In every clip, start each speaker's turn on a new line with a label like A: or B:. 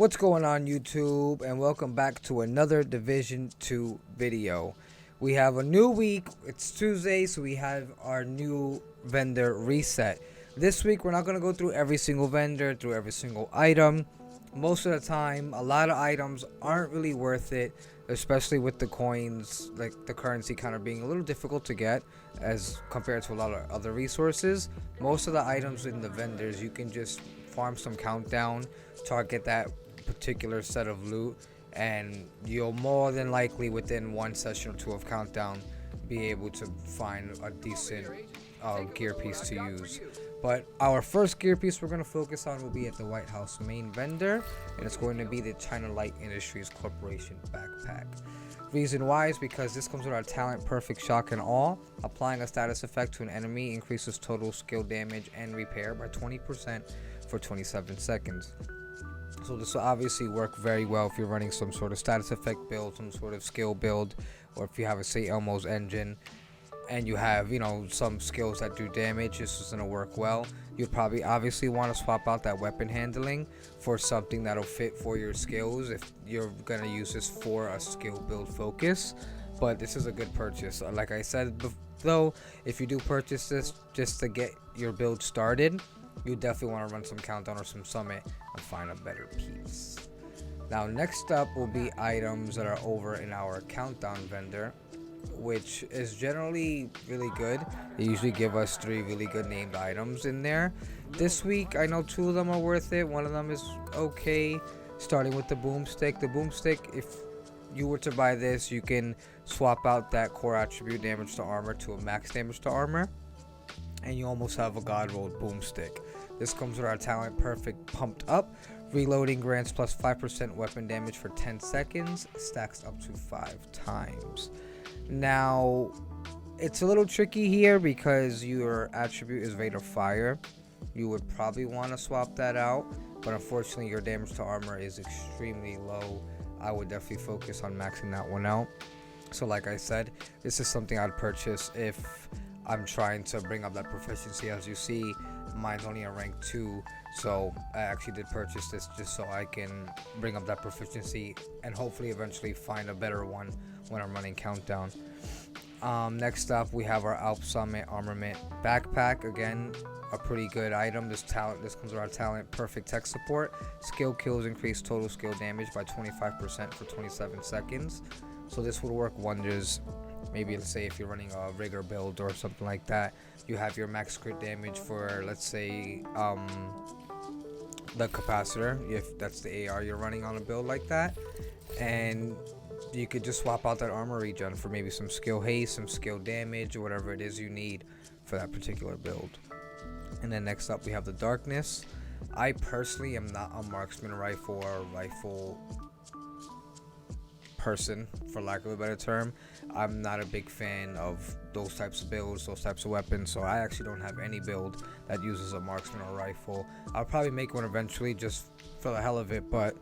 A: What's going on YouTube, and welcome back to another Division 2 video. We have a new week. It's Tuesday, so we have our new vendor reset. This week we're not going to go through every single vendor, through every single item. Most of the time, a lot of items aren't really worth it, especially with the coins, like the currency kind of being a little difficult to get as compared to a lot of other resources. Most of the items in the vendors, you can just farm some countdown, target that particular set of loot, and you'll more than likely within one session or two of countdown be able to find a decent gear piece to use. But our first gear piece we're going to focus on will be at the White House main vendor, and it's going to be the China Light Industries Corporation backpack. Reason why is because this comes with our talent Perfect Shock and Awe. Applying a status effect to an enemy increases total skill damage and repair by 20% for 27 seconds. So this will obviously work very well if you're running some sort of status effect build, some sort of skill build, or if you have a St. Elmo's engine and you have, some skills that do damage. This is going to work well. You'd probably obviously want to swap out that weapon handling for something that'll fit for your skills if you're going to use this for a skill build focus. But this is a good purchase. Like I said though, if you do purchase this just to get your build started, you definitely want to run some countdown or some summit and find a better piece. Now next up will be items that are over in our countdown vendor, which is generally really good. They usually give us 3 really good named items in there. This week I know 2 of them are worth it. One of them is okay, starting with the Boomstick. The Boomstick, if you were to buy this, you can swap out that core attribute damage to armor to a max damage to armor, and you almost have a god rolled Boomstick. This comes with our talent Perfect Pumped Up. Reloading grants plus 5% weapon damage for 10 seconds, stacks up to 5 times. Now, it's a little tricky here because your attribute is Rate of Fire. You would probably want to swap that out, but unfortunately your damage to armor is extremely low. I would definitely focus on maxing that one out. So like I said, this is something I'd purchase if I'm trying to bring up that proficiency. As you see, mine's only a rank 2, so I actually did purchase this just so I can bring up that proficiency and hopefully eventually find a better one when I'm running countdown. Next up, we have our Alp Summit Armament backpack. Again, a pretty good item. This comes with our talent Perfect Tech Support. Skill kills increase total skill damage by 25% for 27 seconds. So this would work wonders. Maybe let's say if you're running a rigger build or something like that, you have your max crit damage for, let's say, the capacitor, if that's the AR you're running on a build like that, and you could just swap out that armor regen for maybe some skill haste, some skill damage, or whatever it is you need for that particular build. And then next up we have the Darkness. I personally am not a marksman rifle or rifle person, for lack of a better term. I'm not a big fan of those types of builds, those types of weapons, so I actually don't have any build that uses a marksman or rifle. I'll probably make one eventually just for the hell of it, but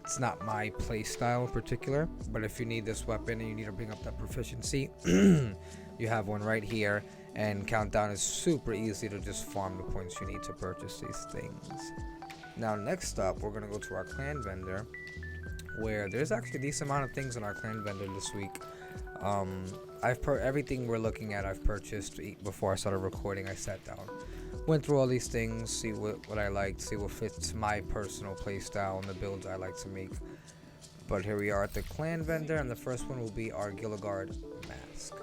A: it's not my play style in particular. But if you need this weapon and you need to bring up that proficiency, you have one right here, and countdown is super easy to just farm the points you need to purchase these things. Now next up, we're going to go to our clan vendor, where there's actually a decent amount of things in our clan vendor this week. Everything we're looking at I've purchased before I started recording. I sat down, went through all these things, see what I liked, see what fits my personal playstyle and the builds I like to make. But here we are at the clan vendor, and the first one will be our Gilligard mask.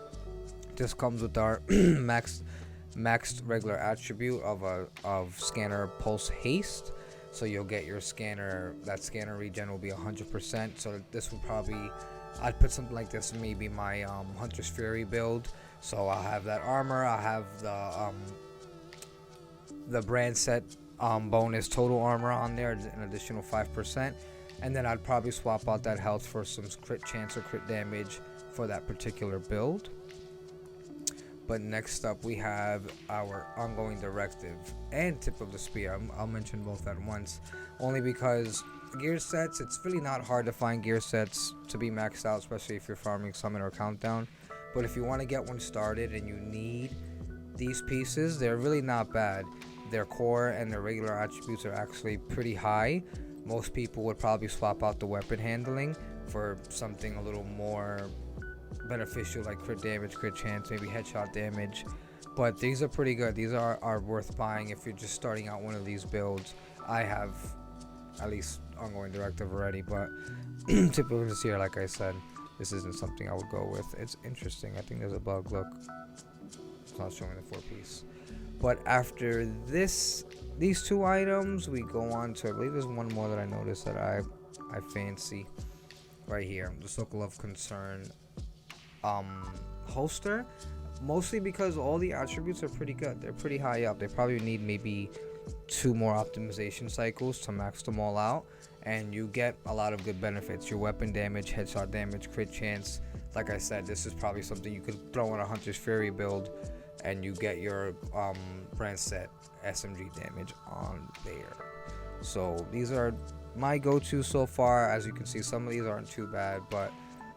A: This comes with our maxed regular attribute of scanner pulse haste. So you'll get your scanner, that scanner regen will be 100%. So this would probably, I'd put something like this in maybe my Hunter's Fury build. So I'll have that armor, I'll have the brand set bonus total armor on there, an additional 5%. And then I'd probably swap out that health for some crit chance or crit damage for that particular build. But next up we have our Ongoing Directive and Tip of the Spear. I'll mention both at once, only because gear sets, it's really not hard to find gear sets to be maxed out, especially if you're farming Summon or Countdown. But if you want to get one started and you need these pieces, they're really not bad. Their core and their regular attributes are actually pretty high, Most people would probably swap out the weapon handling for something a little more beneficial, like crit damage, crit chance, maybe headshot damage. But these are pretty good. These are worth buying if you're just starting out one of these builds. I have at least ongoing directive already, but typically this year, like I said, this isn't something I would go with. It's interesting. I think there's a bug. Look, it's not showing the 4-piece. But after these two items, we go on to, I believe there's one more that I noticed that I fancy right here, the Circle of Concern holster. Mostly because all the attributes are pretty good. They're pretty high up. They probably need maybe 2 more optimization cycles to max them all out, and you get a lot of good benefits. Your weapon damage, headshot damage, crit chance. Like I said, this is probably something you could throw in a Hunter's Fury build, and you get your brand set SMG damage on there. So these are my go-to so far. As you can see, some of these aren't too bad, but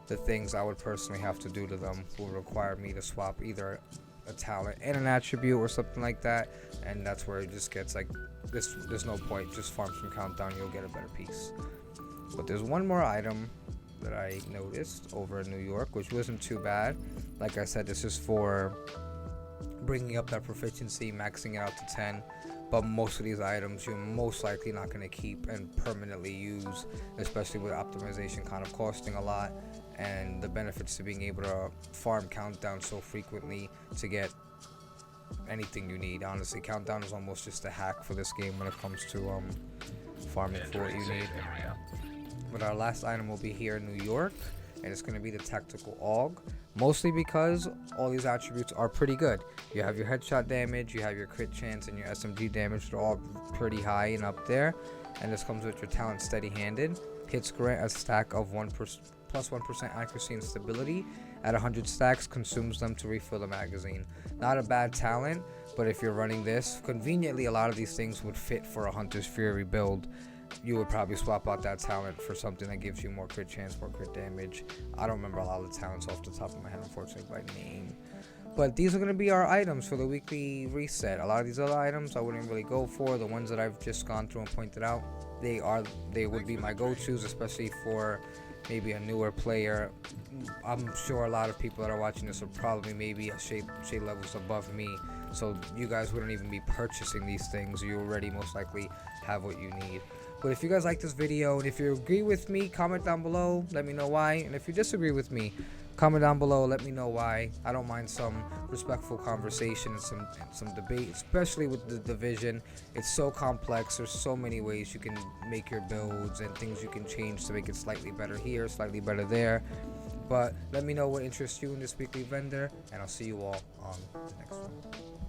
A: the things I would personally have to do to them will require me to swap either a talent and an attribute or something like that, and that's where it just gets like this. There's no point, just farm some countdown, you'll get a better piece. But there's one more item that I noticed over in New York, which wasn't too bad. Like I said, this is for bringing up that proficiency, maxing it out to 10. But most of these items you're most likely not going to keep and permanently use, especially with optimization kind of costing a lot, and the benefits to being able to farm countdown so frequently to get anything you need. Honestly, countdown is almost just a hack for this game when it comes to farming for what you need. But our last item will be here in New York, and it's going to be the Tactical AUG, mostly because all these attributes are pretty good. You have your headshot damage, you have your crit chance, and your SMG damage. They're all pretty high and up there. And this comes with your talent Steady-Handed. Hits grant a stack of plus 1% accuracy and stability. At 100 stacks, consumes them to refill the magazine. Not a bad talent, but if you're running this, conveniently a lot of these things would fit for a Hunter's Fury build. You would probably swap out that talent for something that gives you more crit chance, more crit damage. I don't remember a lot of the talents off the top of my head, unfortunately, by name. But these are going to be our items for the weekly reset. A lot of these other items I wouldn't really go for. The ones that I've just gone through and pointed out, they would be my go-tos, especially for maybe a newer player. I'm sure a lot of people that are watching this are probably maybe a shade levels above me, so you guys wouldn't even be purchasing these things. You already most likely have what you need. But if you guys like this video, and if you agree with me, comment down below, let me know why. And if you disagree with me, comment down below, let me know why. I don't mind some respectful conversation and some debate, especially with the division. It's so complex. There's so many ways you can make your builds and things you can change to make it slightly better here, slightly better there. But let me know what interests you in this weekly vendor, and I'll see you all on the next one.